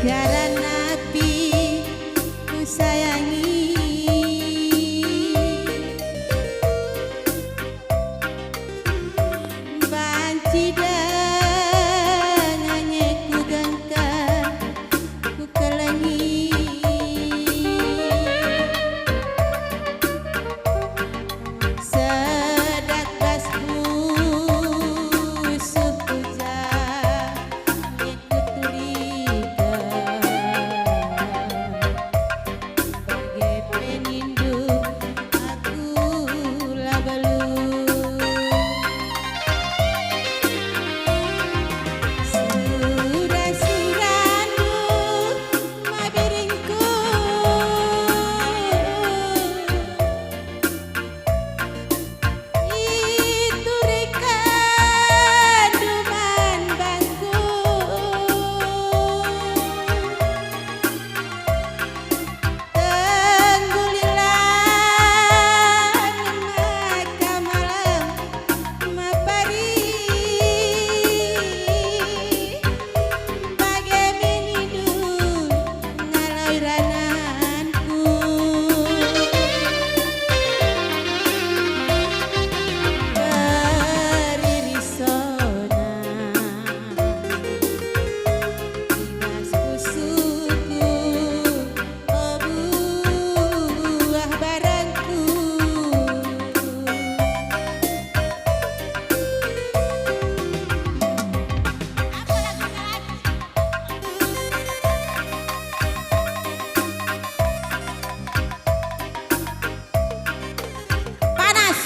Tiada nabi ku sayangi, banci dengannya ku genggam, ku kelengi. Sedak basmu suku jam ku tulikan, bagai penindu aku labalu. Surat-suratmu mabiringku, itu rekan duman bangku. Tenggulilan maka malam mapari, bagai menindu ngalau rananku. Beririsona dimas kusuku, oh buah barangku. Panas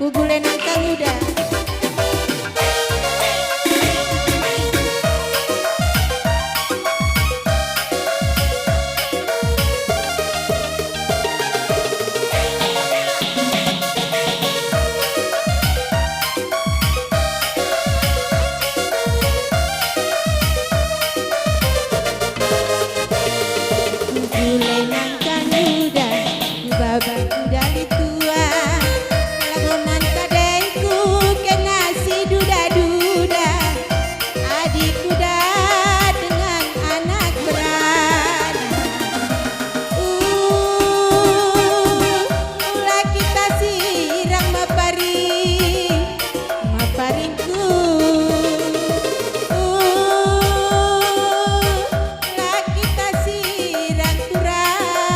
kugulenan kaluda. Kugulenan kaluda, babak dari tua, lagoman kadengku kena si duda-duda. Adik kuda dengan anak beranak, ulah kita sirang maparingku. Ulah kita sirang kurang,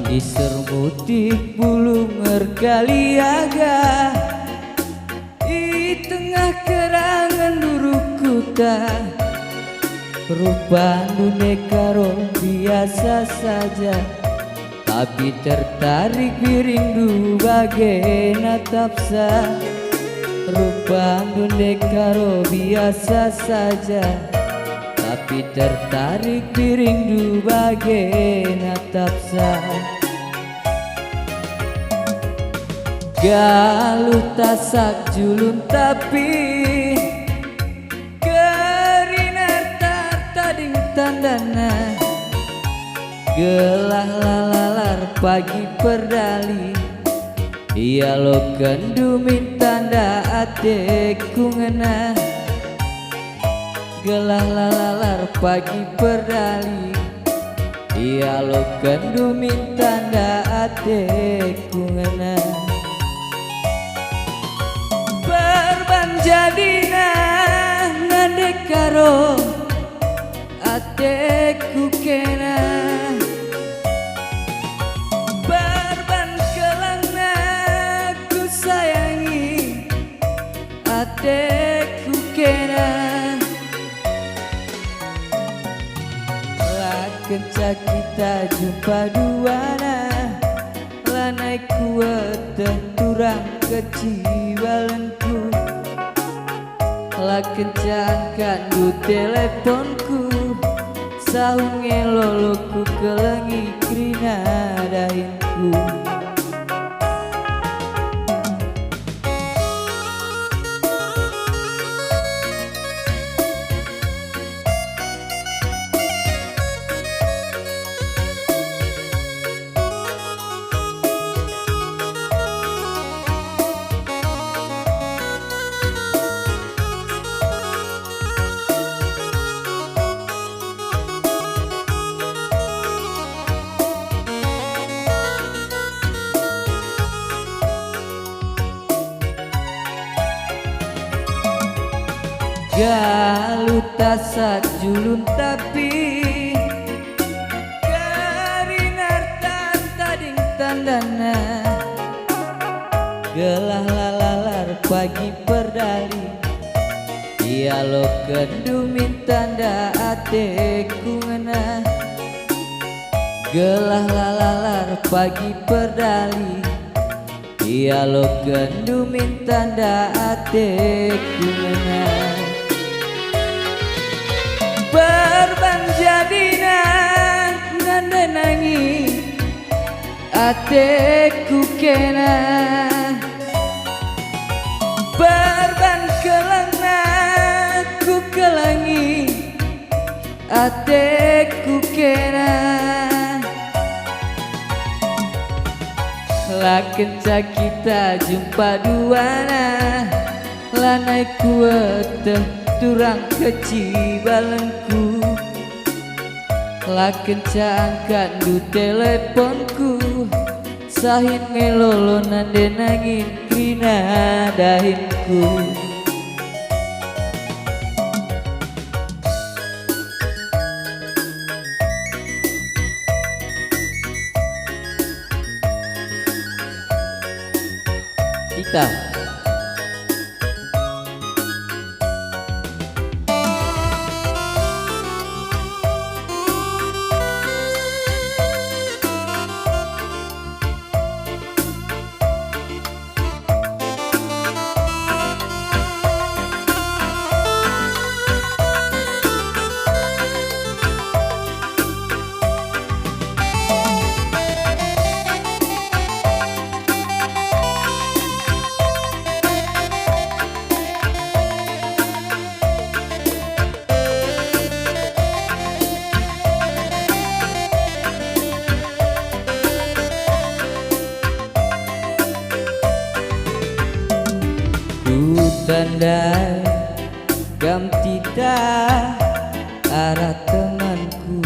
di sermutik bulu mergaliaga di tengah kerangan durukuta rupa karo biasa saja tapi tertarik birindu bagai natapsa rupa karo biasa saja tapi tertarik birindu bagai natapsa galuh tasak julun tapi kerinar tading tandana gelah lalalar pagi perdali iya lo kendumin tanda ateku ngena gelah lalalar pagi perdali iya lo kendumin tanda ateku ngena jadina ngandek karo ateku kena barban kelangna ku sayangi ateku kena lah kenca kita jumpa duana lah naik kuat turang keciwalenku lah kencangkan du teleponku sahunge loloku kelengi krina dainku galuh tasak julun tapi karinar tading tandana gelah lalalar pagi perdali iya lo kendumin tanda ateku ngena gelah lalalar pagi perdali iya lo kendumin tanda ateku ngena berban jadina ngande nangi ateku kena berban kelangna ku kelangi ateku kena lah kenca kita jumpa duana lah naik kuat turang kecibalenku lah kencangkan du teleponku sahin ngelolo nande nangin krina dahinku kita tanda gam tita arah temanku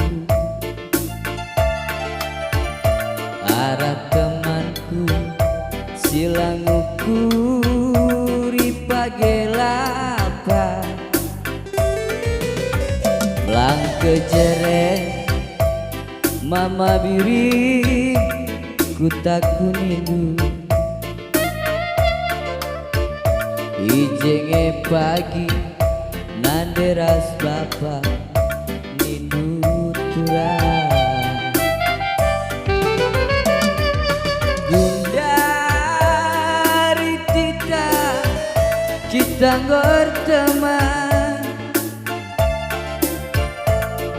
silang ukuri pagelapa belang kejere mama biri ku taku nindu ijenge pagi nanderas bapak nindu turang Gundari tita kita berteman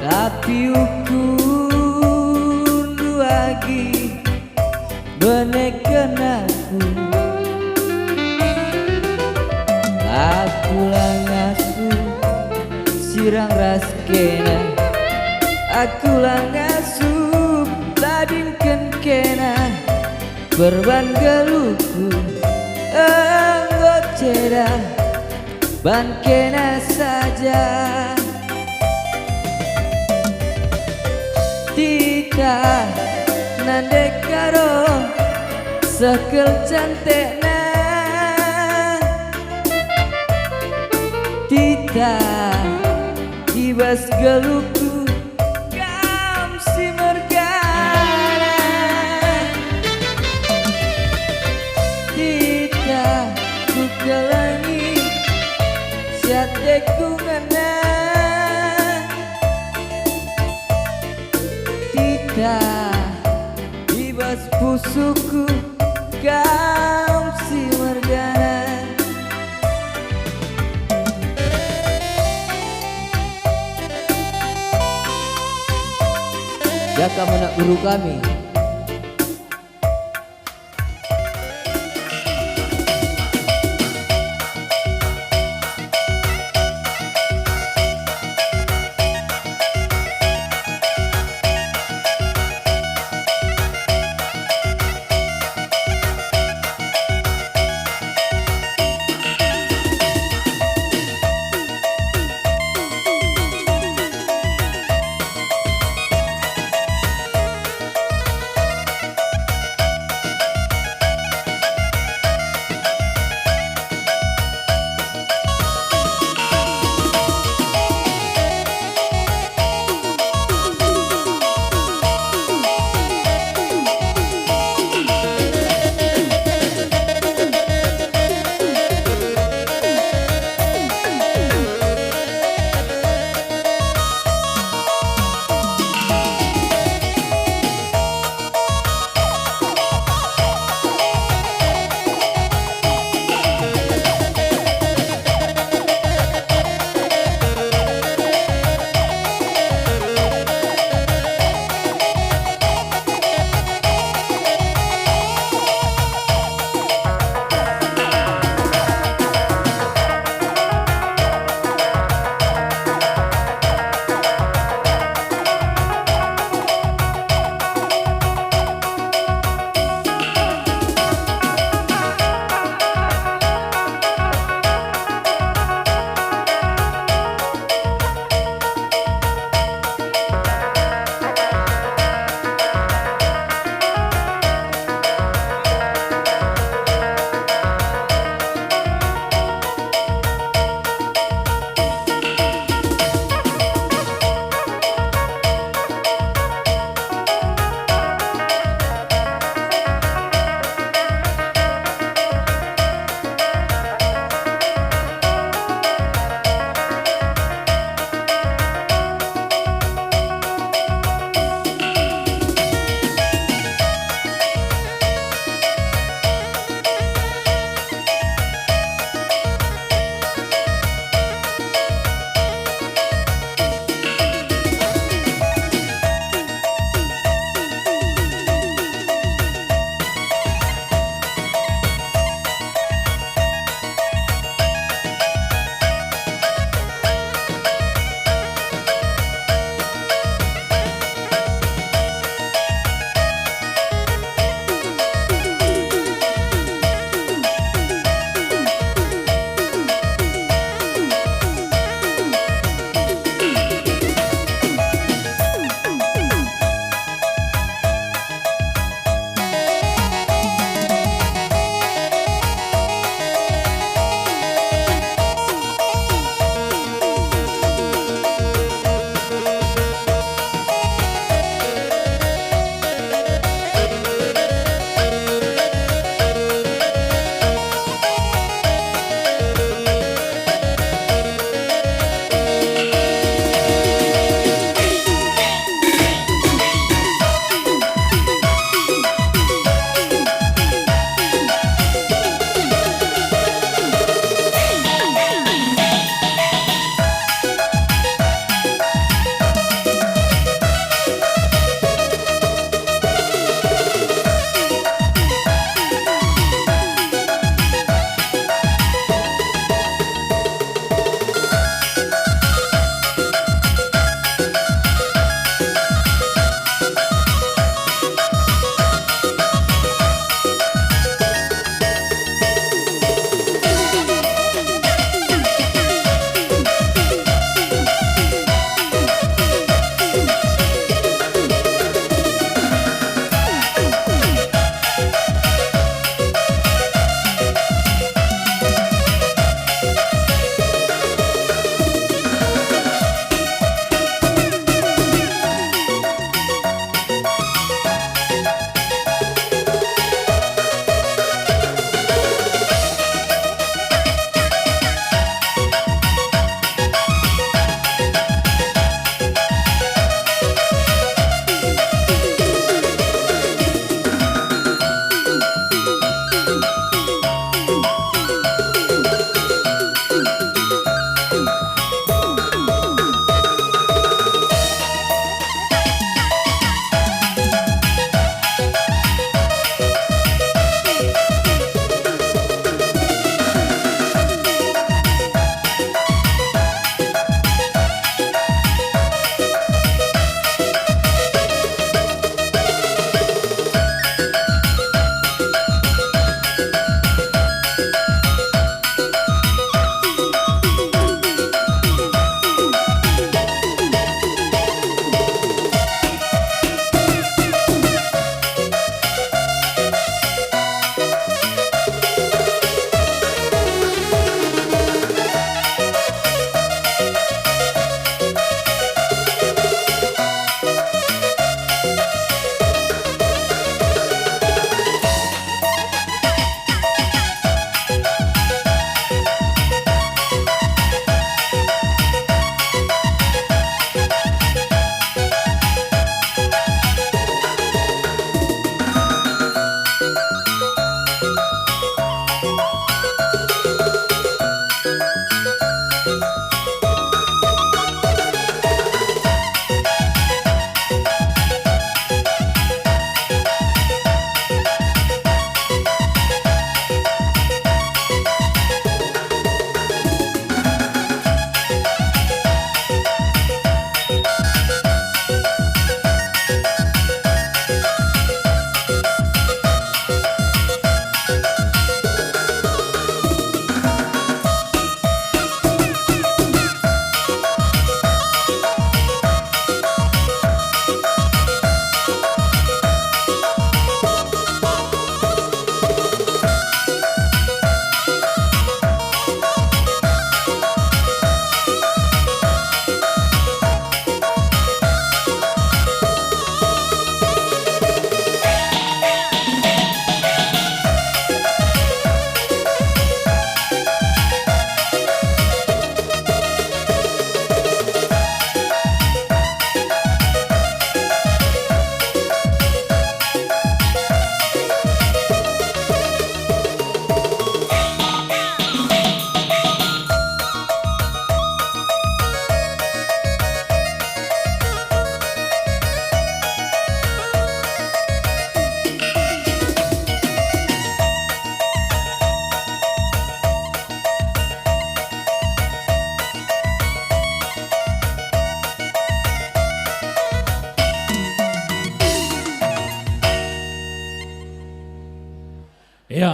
tapi ukun lagi benekan aku lang asu sirang raskena aku lang asu ladingken kena berban geluku enggot cerah ban kena saja Tita nandek karo sekel cantekna Tita ibas geluku kam si mergana Tita ku kelangi siateku ngena Tita ibas pusuku kam si mergana Jaka menak guru kami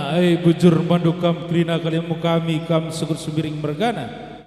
Ai bujur mandukam krina kalian mukami kam sugur sumiring mergana